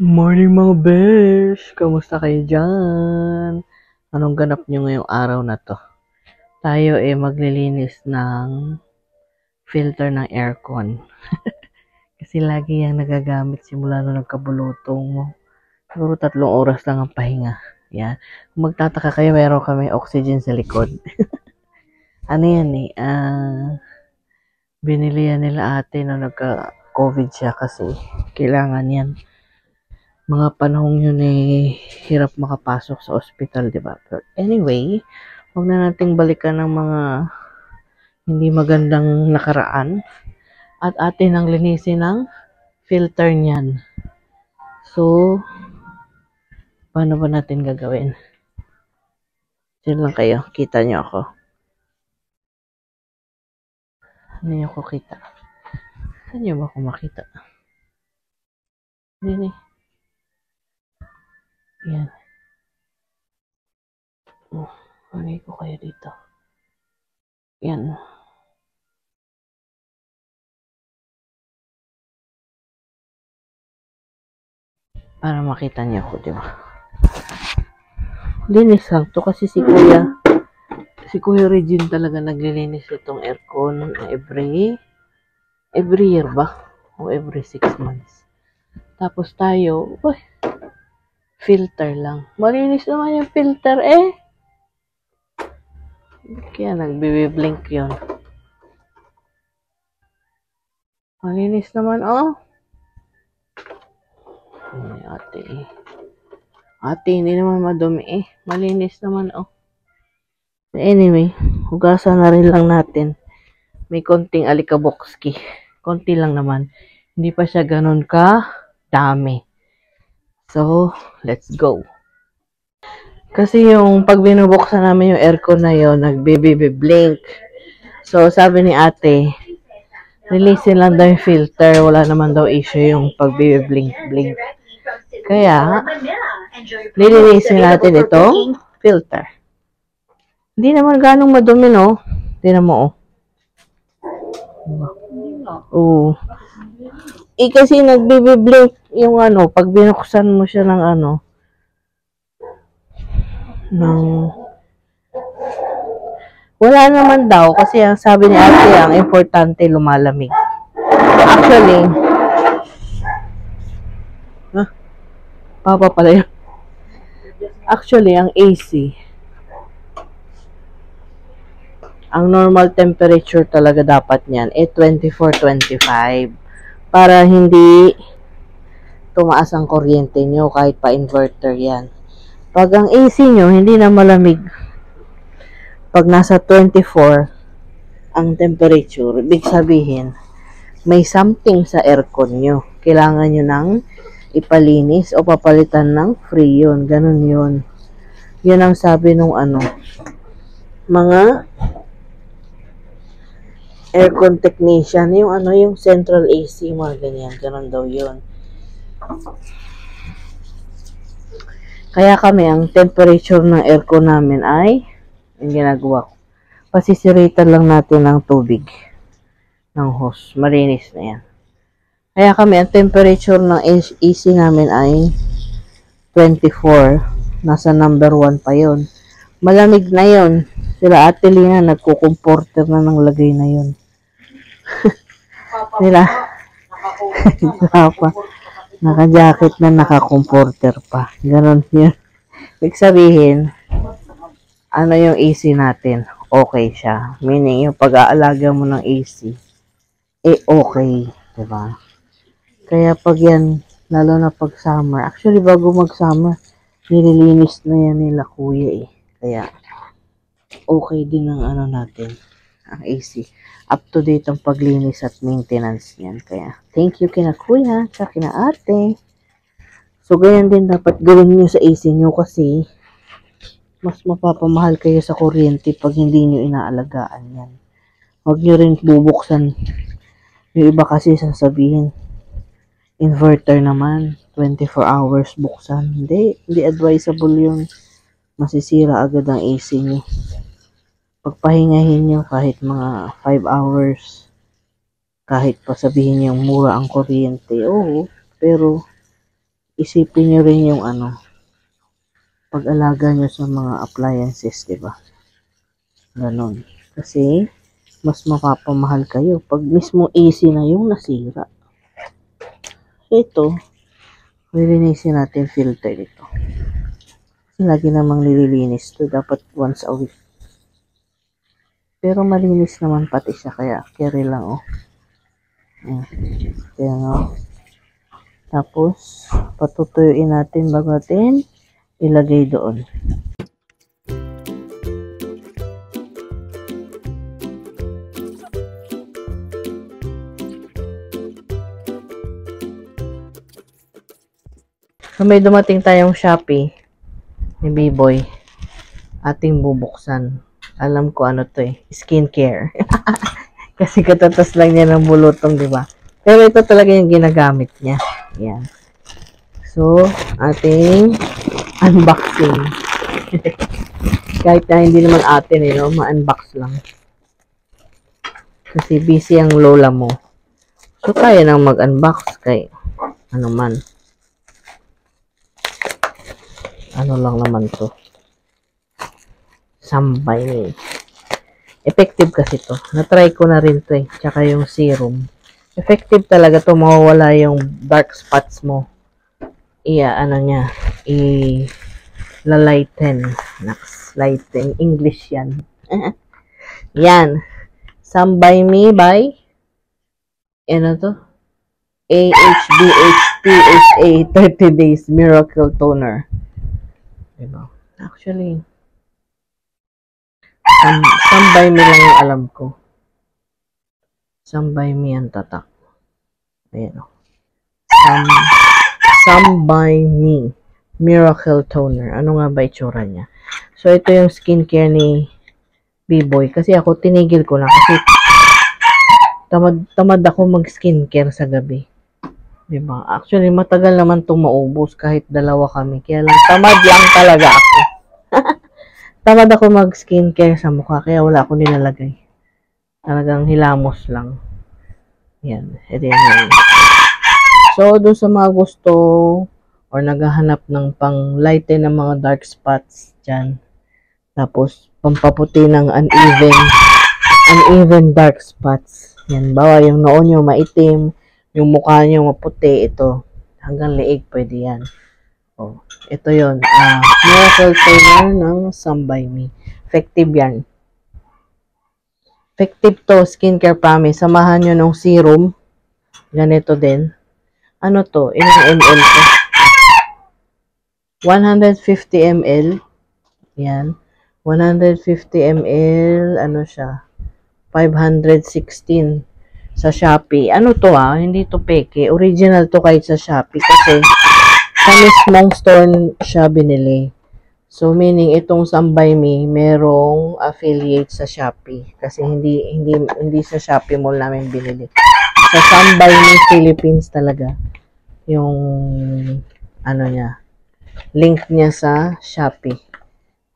Morning mga besh! Kamusta kayo dyan? Anong ganap nyo ngayong araw na to? Tayo maglilinis ng filter ng aircon. Kasi lagi yung nagagamit simula nung nagkabulutong mo. Siguro 3 oras lang ang pahinga. Yan. Kung magtataka kayo, meron kami oxygen sa likod. Ano yan binili yan nila ate nung nagka-COVID siya kasi kailangan yan. Mga panahong yun hirap makapasok sa ospital, di ba? But anyway, huwag na nating balikan ng mga hindi magandang nakaraan at atin ang linisin ng filter niyan. So, paano ba natin gagawin? Diyan lang kayo. Kita nyo ako. Ano nyo ko kita? Saan nyo ba ako makita? Hindi. Yan. Lagay ko kayo dito. Yan. Para makita niyo ako, di ba? Linis lang to kasi si Kuya Regine talaga naglilinis itong aircon every year ba? O every 6 months. Tapos tayo, filter lang. Malinis naman yung filter Kaya nagbiblink yun. Malinis naman, Ay, ate, hindi naman madumi Malinis naman, Anyway, hugasan na rin lang natin. May konting alikabokski. Konti lang naman. Hindi pa siya ganun ka dami. So, let's go. Kasi yung pag binubuksan namin yung aircon na yun, nagbiblink. So, sabi ni ate, releasein lang daw yung filter. Wala naman daw issue yung pagbiblink-blink. Kaya, lilinisin natin itong filter. Hindi naman ganong madumi, no? Tingnan mo, Oo. Kasi nagbiblink yung pag binuksan mo siya ng wala naman daw kasi ang sabi ni ate ang importante lumalamig. Actually, papa pala yun. Actually, ang AC, ang normal temperature talaga dapat niyan 24-25 para hindi tumaas ang kuryente nyo kahit pa inverter yan. Pag ang AC nyo hindi na malamig, pag nasa 24 ang temperature, ibig sabihin may something sa aircon nyo. Kailangan nyo nang ipalinis o papalitan ng freon. Ganun yun. Yun ang sabi nung mga aircon technician, yung central AC, mga ganyan, ganun daw yun. Kaya kami, ang temperature ng aircon namin ay, yung ginagawa ko, pasisiritan lang natin ng tubig ng hose, malinis na yan. Kaya kami, ang temperature ng AC namin ay 24, nasa number 1 pa yon. Malamig na yon. Sila ate Lina, nagkukomporter na ng lagay na yon. Nila naka-jacket na naka-comforter pa. Ganon yun. Ibig sabihin, yung AC natin, okay siya. Meaning, yung pag-aalaga mo ng AC, okay. Diba? Kaya pag yan, lalo na pag summer, actually bago mag-summer, nililinis na yan nila kuya Kaya, okay din ang natin, ang AC. Up to date ang paglinis at maintenance niyan. Kaya, thank you kina kuya, at kina ate. So, ganyan din dapat gawin niyo sa AC niyo kasi mas mapapamahal kayo sa kuryente pag hindi niyo inaalagaan yan. Huwag niyo rin bubuksan. Yung iba kasi sasabihin, inverter naman, 24 hours buksan. Hindi advisable yun. Masisira agad ang AC niyo. Pagpahingahin nyo kahit mga 5 hours, kahit pa sabihin nyo mura ang kuryente, pero isipin nyo rin yung pag-alaga nyo sa mga appliances, di ba? Ganon. Kasi, mas mapapamahal kayo pag mismo AC na yung nasira. So, ito, lilinisin natin filter ito. Kasi lagi namang nililinis to, dapat once a week. Pero malinis naman pati siya, kaya carry lang, oh. Kaya nga. Tapos, patutuyuin natin bago natin ilagay doon. So, may dumating tayong Shopee ni B-Boy. Ating bubuksan. Alam ko ano to skincare. Kasi katatas lang niya ng bulutong, di ba? Pero ito talaga yung ginagamit niya. Yan. So, ating unboxing. Kahit na hindi naman atin, ma-unbox lang. Kasi busy ang lola mo. So, kaya nang mag-unbox kay ano man. Ano lang naman to. Sambay. Effective kasi to. Na-try ko na rin to eh. Tsaka yung serum. Effective talaga to. Mawawala yung dark spots mo. Ano niya. La-lighten. Lighten. English yan. Yan. Sambay Me by ano to? AHDHPHA 30 Days Miracle Toner. Diba? Actually, Sambay Me lang yung alam ko. Sambay Me ang tatak. Ayan o. Sambay Me Miracle Toner. Ano nga ba itsura niya? So, ito yung skincare ni B-Boy. Kasi ako, tinigil ko na. Kasi, tamad ako mag-skincare sa gabi. Diba? Actually, matagal naman itong maubos kahit dalawa kami. Kaya lang, tamad lang talaga ako. Tamad ako mag-skincare sa mukha, kaya wala akong nilalagay. Talagang hilamos lang. Yan. Ito yan. So, doon sa mga gusto or naghahanap ng pang-lighten ng mga dark spots dyan. Tapos, pampaputi ng uneven dark spots. Yan. Bawa yung noo nyo maitim, yung mukha nyo maputi, ito. Hanggang leeg, pwede yan. Oh, ito yun. Miracle Toner ng Sambay Me. Effective yan. Effective to, skincare promise. Samahan nyo ng serum. Ganito din. Ano to? Ilang ml to? 150 ml. Yan. 150 ml. Ano siya? 516 sa Shopee. Ano to Hindi to peke. Original to kahit sa Shopee. Kasi sa mismong store siya binili. So, meaning itong Sambay Me, merong affiliate sa Shopee. Kasi hindi sa Shopee Mall namin binili. Sa Sambay Me Philippines talaga. Yung, niya, link niya sa Shopee.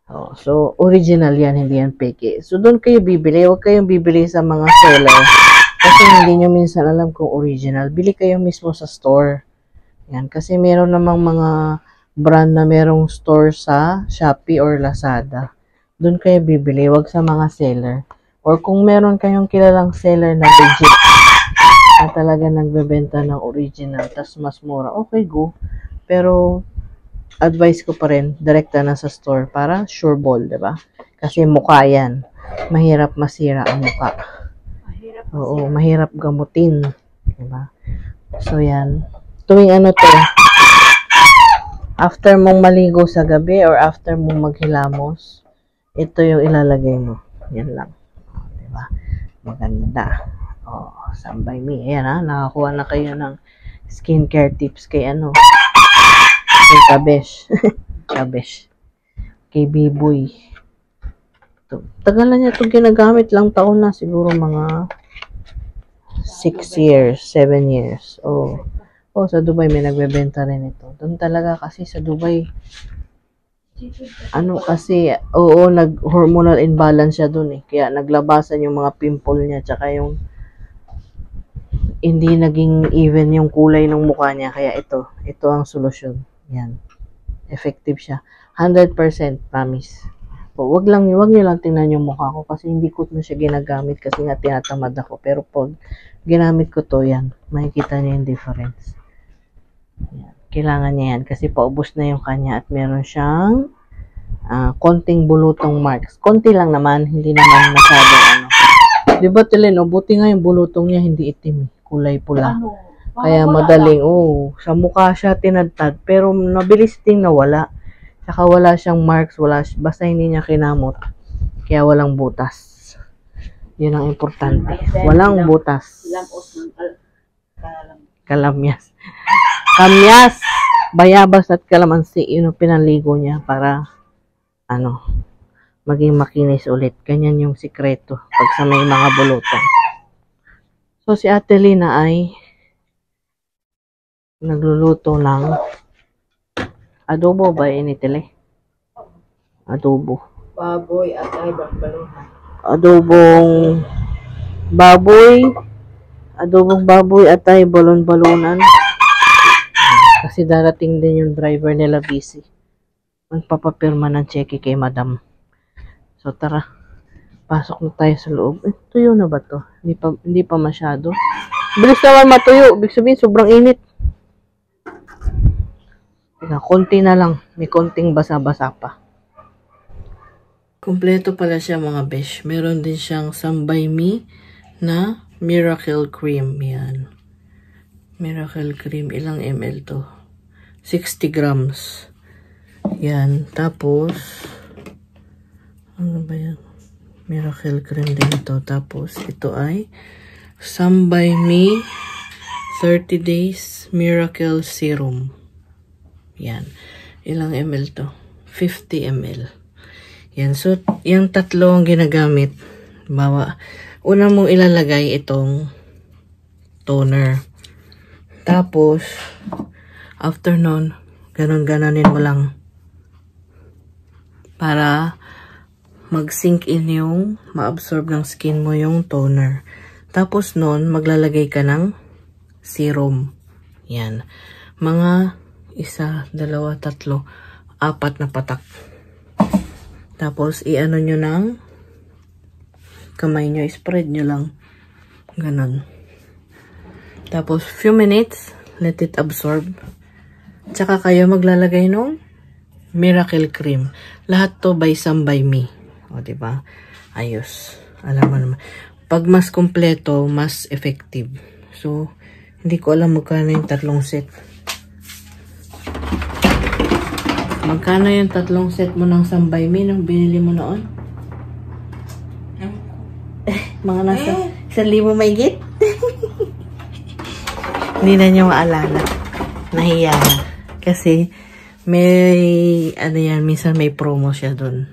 Oh, so, original yan, hindi yan peke. So, doon kayo bibili. Huwag kayong bibili sa mga seller. Kasi hindi nyo minsan alam kung original. Bili kayo mismo sa store. Yan, kasi meron namang mga brand na merong store sa Shopee or Lazada. Doon kayo bibili, wag sa mga seller. Or kung meron kayong kilalang seller na legit, na talaga nagbebenta ng original, tas mas mura, okay, go. Pero, advice ko pa rin, direkta na sa store para sure ball, diba? Kasi mukha yan. Mahirap masira ang mukha. Oo, mahirap gamutin. Diba? So, yan. Tuwing to, after mong maligo sa gabi or after mong maghilamos, ito yung ilalagay mo. Yan lang. Diba? Maganda. Sambay Me. Ayan nakakuha na kayo ng skincare tips kay kay Kabesh. Kabesh. Kay B-Boy. Tagal na niya itong ginagamit, lang taon na. Siguro mga 6 years, 7 years. Sa Dubai may nagbebenta rin ito. Doon talaga kasi sa Dubai, nag-hormonal imbalance siya doon eh. Kaya naglabasan yung mga pimple niya, tsaka yung hindi naging even yung kulay ng mukha niya. Kaya ito ang solusyon. Yan. Effective siya. 100% promise. So, wag niyo lang tingnan yung mukha ko kasi hindi ko na siya ginagamit kasi nga tinatamad ako. Pero pag ginamit ko to, yan, makikita niyo yung difference. Yan. Kailangan niya yan kasi paubos na yung kanya at meron siyang konting bulutong marks. Konti lang naman, hindi naman masyadong ano. Diba Telen, buti nga yung bulutong niya hindi itim, kulay pula. Kaya madaling, sa mukha siya tinadtad, pero nabilis ding nawala. Saka wala siyang marks, basta hindi niya kinamot. Kaya walang butas. Yun ang importante. Walang butas. Kalamyas. Kamyas! Bayabas at kalamansi, yun ang pinaligo niya para, maging makinis ulit. Ganyan yung sikreto pag sa may mga bulutong. So, si Ate Lina ay nagluluto ng adobo ba initili? Adobo. Baboy at ay balon-balunan. Adobong baboy at ay balon-balunan. Kasi darating din yung driver nila busy. Magpapapirma ng cheque kay madam. So, tara. Pasok na tayo sa loob. Tuyo na ba to? Hindi pa masyado. Bilis naman matuyo. Ibig sabihin, sobrang init. Konti na lang. May konting basa-basa pa. Kompleto pala siya mga besh. Meron din siyang Sambay Me na Miracle Cream. Yan. Miracle Cream. Ilang ml to? 60 grams. Yan. Tapos, ano ba yan? Miracle Cream din ito. Tapos, ito ay Sambay Me 30 Days Miracle Serum. Yan. Ilang ml to? 50 ml. Yan. So, yung tatlo ang ginagamit. Una mong ilalagay itong toner. Tapos, after nun, ganon-ganonin mo lang. Para mag-sink in yung ma-absorb ng skin mo yung toner. Tapos nun, maglalagay ka ng serum. Yan. Mga 1, 2, 3, 4 na patak. Tapos, i-ano nyo ng kamay nyo. Spread nyo lang. Ganon. Tapos, few minutes, let it absorb. Tsaka kayo maglalagay ng Miracle Cream. Lahat to by Sambay Me. O, diba? Ayos. Alam mo naman. Pag mas kompleto, mas effective. So, hindi ko alam magkano yung 3 set. Magkano yung 3 set mo ng Sambay Me nung binili mo noon? Mga nasa 1,000 mahigit? Hindi na niya maalala. Nahiya na. Kasi, may, minsan may promo siya dun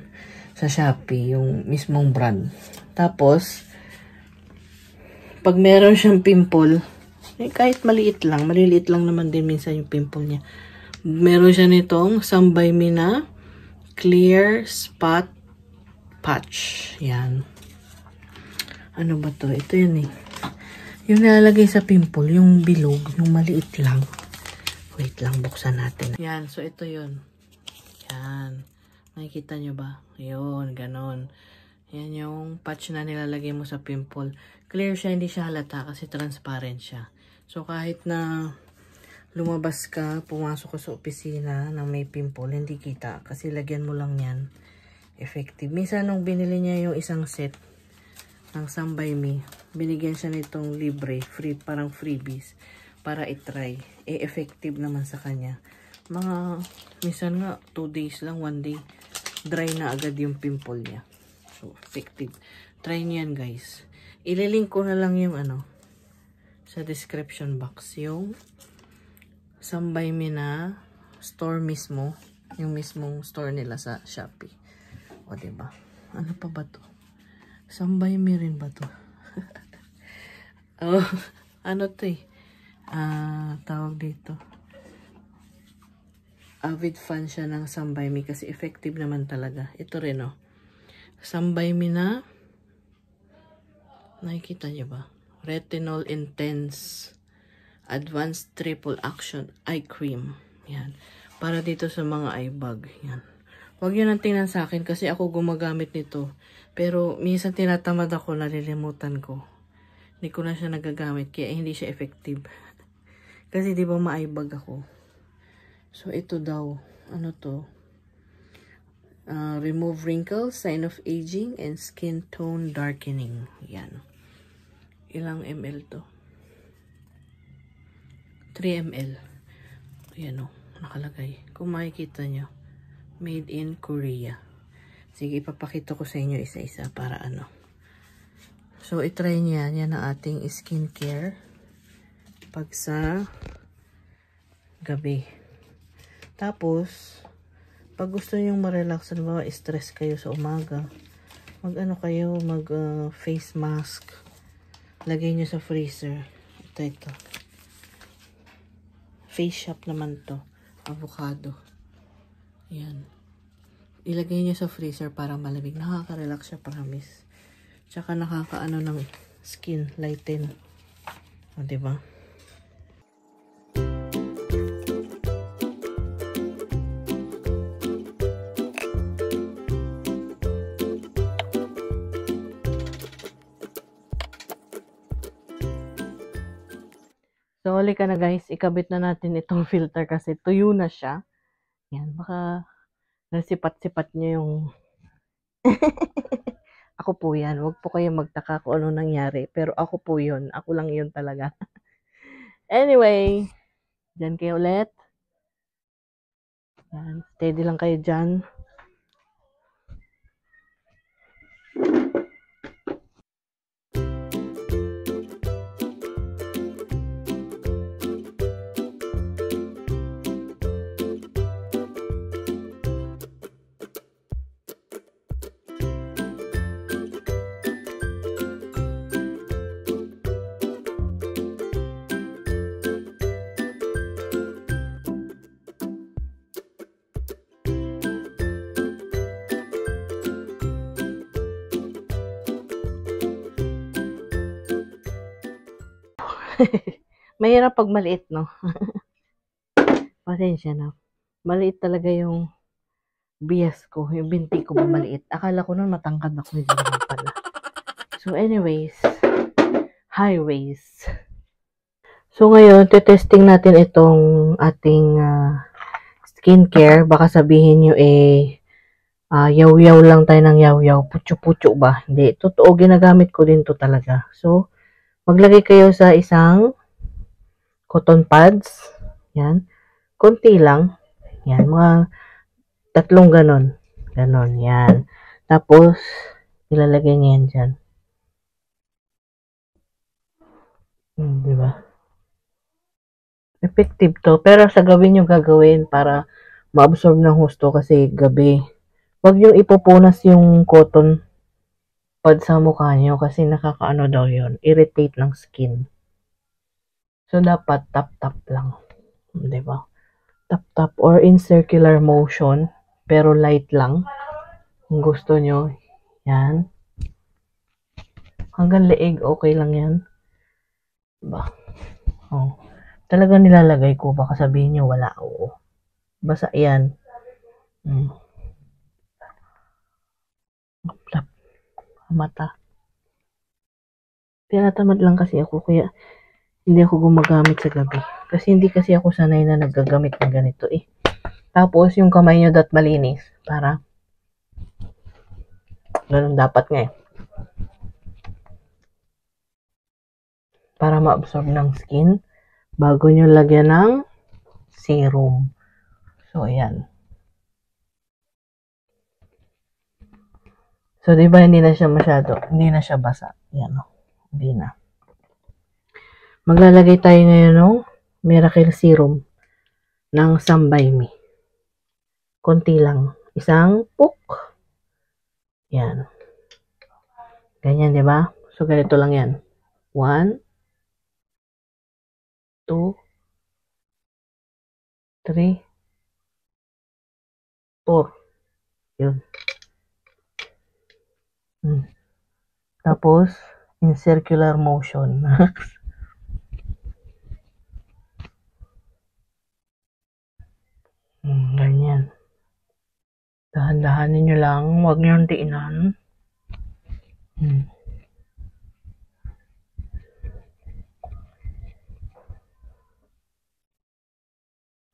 sa Shopee, yung mismong brand. Tapos, pag meron siyang pimple, kahit maliliit lang naman din minsan yung pimple niya. Meron siya nitong Sambay Me na Clear Spot Patch. Yan. Ano ba to? Ito yun eh. Yung nilalagay sa pimple, yung bilog, yung maliit lang. Wait lang, buksan natin. Yan, so ito yun. Yan. Nakikita nyo ba? Yun, ganon. Yan yung patch na nilalagay mo sa pimple. Clear siya, hindi siya halata kasi transparent siya. So, kahit na lumabas ka, pumasok ka sa opisina na may pimple, hindi kita. Kasi lagyan mo lang yan. Effective. Minsan nung binili niya yung isang set ng Sambay Me, binigyan siya nitong libre, free, parang freebies, para i-try. Effective naman sa kanya. Minsan nga, 2 days lang, 1 day, dry na agad yung pimple niya. So, effective. Try niyo yan, guys. Ililink ko na lang yung sa description box, yung Sambay Me na store mismo, yung mismong store nila sa Shopee. O, diba? Ano pa ba to? Sambay Me rin ba to? Oh, ano to eh? Tawag dito. Avid fan siya ng Sambay Me kasi effective naman talaga. Ito rin Sambay Me na nakikita niyo ba? Retinol Intense Advanced Triple Action Eye Cream. Yan. Para dito sa mga eye bag. Yan. Huwag yun ang tingnan sa akin kasi ako gumagamit nito. Pero minsan tinatamad ako, nalilimutan ko. Hindi ko na siya nagagamit kaya hindi siya effective. Kasi di ba ma-eye bag ako. So ito daw. Ano to? Remove wrinkles, sign of aging, and skin tone darkening. Yan. Ilang ml to? 3 ml. Ayan o, nakalagay. Kung makikita nyo, made in Korea. Sige, ipapakita ko sa inyo isa-isa para ano. So, itry niya. Yan ang ating skincare pag sa gabi. Tapos, pag gusto nyo ma-relax, halimbawa, stress kayo sa umaga, mag-ano kayo, mag-face mask. Lagay nyo sa freezer. Ito. Face shop naman to. Avocado. Yan. Ilagay niyo sa freezer para malamig. Nakaka-relax siya, promise. Tsaka nakakaano ng skin, lighten. O, diba? So, huli ka na guys, ikabit na natin itong filter kasi tuyo na siya. Yan, baka nasipat-sipat niyo yung... Ako po yan, huwag po kayo magtaka kung ano nangyari. Pero ako po yun, ako lang yun talaga. Anyway, dyan kayo ulit. Yan, steady lang kayo dyan. Mahirap pag maliit, no? Pasensya na. Maliit talaga yung bias ko. Yung binti ko maliit. Akala ko nun matangkad ako. Hindi naman pala. So anyways, highways. So ngayon, testing natin itong ating skincare. Baka sabihin nyo yaw-yaw lang tayo ng yaw-yaw. Putyo-putyo ba? Hindi. Totoo, ginagamit ko din to talaga. So, maglagay kayo sa isang cotton pads. Yan. Konti lang. Yan. Mga 3 ganon. Ganon. Yan. Tapos, ilalagay niya yan dyan. Diba? Effective to. Pero sa gabi nyo gagawin para ma-absorb ng husto kasi gabi. Huwag nyo ipupunas yung cotton pad sa mukha nyo kasi nakakaano daw yun. Irritate ng skin. So, dapat tap-tap lang. Diba? Tap-tap or in circular motion. Pero light lang. Kung gusto nyo. Yan. Hanggang leeg, okay lang yan. Diba? Oh. Talaga nilalagay ko. Baka sabihin nyo, wala. Oo. Basta yan. Tap. Mata. Tinatamad lang kasi ako. Kaya hindi ako gumagamit sa gabi. Kasi hindi kasi ako sanay na nagagamit ng ganito eh. Tapos yung kamay nyo dat malinis. Para ganun dapat nga eh. Para ma-absorb ng skin bago nyo lagyan ng serum. So ayan. So diba hindi na siya hindi na siya basa. Ayan o. Hindi na. Maglalagay tayo ngayon ng Miracle Serum ng Sambay Me. Konti lang. Isang puk. Yan. Ganyan, di ba? So, ganito lang yan. 1, 2, 3, 4. Yun. Tapos, in circular motion. Ganyan. Dahan-dahanin nyo lang, huwag nyo diinan.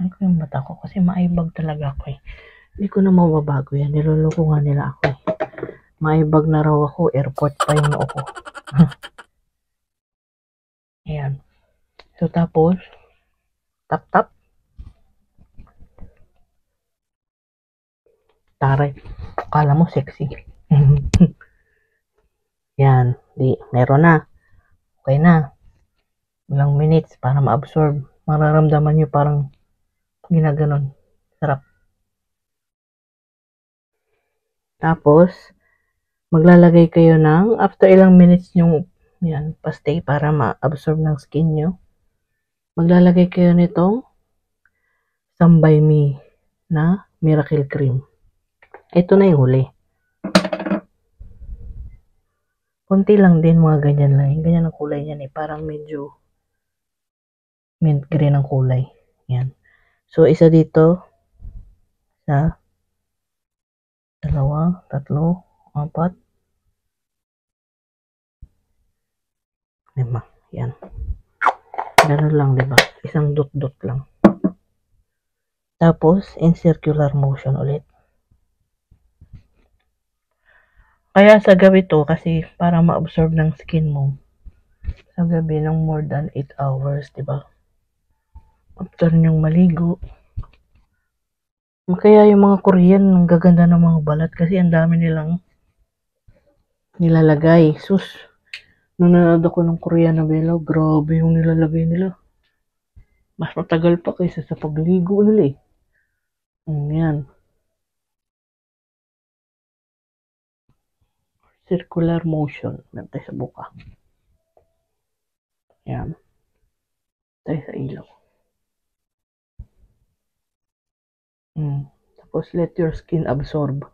Ano ko yung mata ko? Kasi maibag talaga ako eh. Hindi ko na mababago yan. Niloloko nga nila ako eh. Maibag na raw ako. Airport pa yung noo ko. Ayan. So tapos, tap-tap. Taray. Kala mo sexy. Yan. Di, meron na. Okay na. Ilang minutes para ma-absorb. Mararamdaman nyo parang ginaganon. Sarap. Tapos, maglalagay kayo ng, after ilang minutes yung, yan, pastay para ma-absorb ng skin nyo. Maglalagay kayo nitong Sambay Me na Miracle Cream. Ito na yung huli. Kunti lang din, mga ganyan lang. Ganyan ang kulay niyan eh. Parang medyo mint green ang kulay. Yan. So, isa dito. Isa. Dalawa. Tatlo. Apat. 5. Yan. Ganun lang, diba? Isang dot-dot lang. Tapos, in circular motion ulit. Kaya sa gabi to, kasi para ma-absorb ng skin mo, sa gabi ng more than 8 hours, diba? After nyong maligo. Kaya yung mga Korean, ang gaganda ng mga balat kasi ang dami nilang nilalagay. Sus, nung nanood ako ng Korean novela, grabe yung nilalagay nila. Mas matagal pa kaysa sa pagligo nila eh. Yan. Circular motion. Meron tayo sa buka. Yan. Tayo sa ilaw. Tapos let your skin absorb.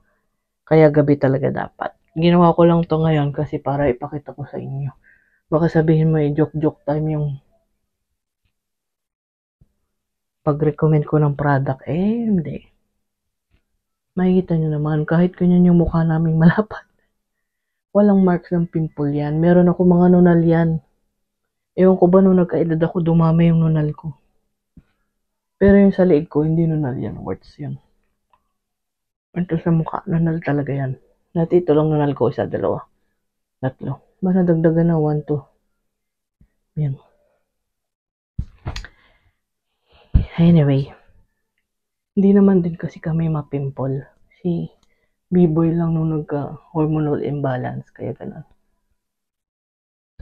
Kaya gabi talaga dapat. Ginawa ko lang to ngayon kasi para ipakita ko sa inyo. Baka sabihin mo joke-joke time yung pag-recommend ko ng product. Eh, hindi. Makikita nyo naman, kahit ganyan yung mukha naming malapat. Walang marks ng pimple yan. Meron ako mga nunal yan. Ewan ko ba nung nagkaedad ako, dumami yung nunal ko. Pero yung sa leeg ko, hindi nunal yan. Warts yan. Ito sa mukha, nunal talaga yan. Dati ito lang nunal ko, 1, 2, 3. Ba nadagdagan na 1, 2. Yan. Anyway, hindi naman din kasi kami mapimple. Si B-boy lang nung nagka-hormonal imbalance, kaya ganun.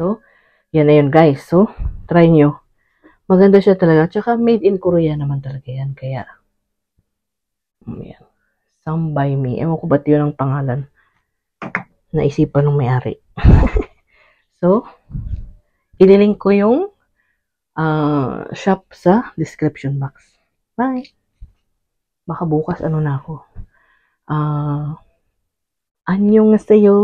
So, yan na yun guys. So, try nyo. Maganda siya talaga. Tsaka made in Korea naman talaga yan. Kaya, yan. Sambay Me. Ewan ko ba't yun ang pangalan. Naisipan ng may-ari. So, ililink ko yung shop sa description box. Bye! Baka bukas ano na ako. Annyeonghaseyo!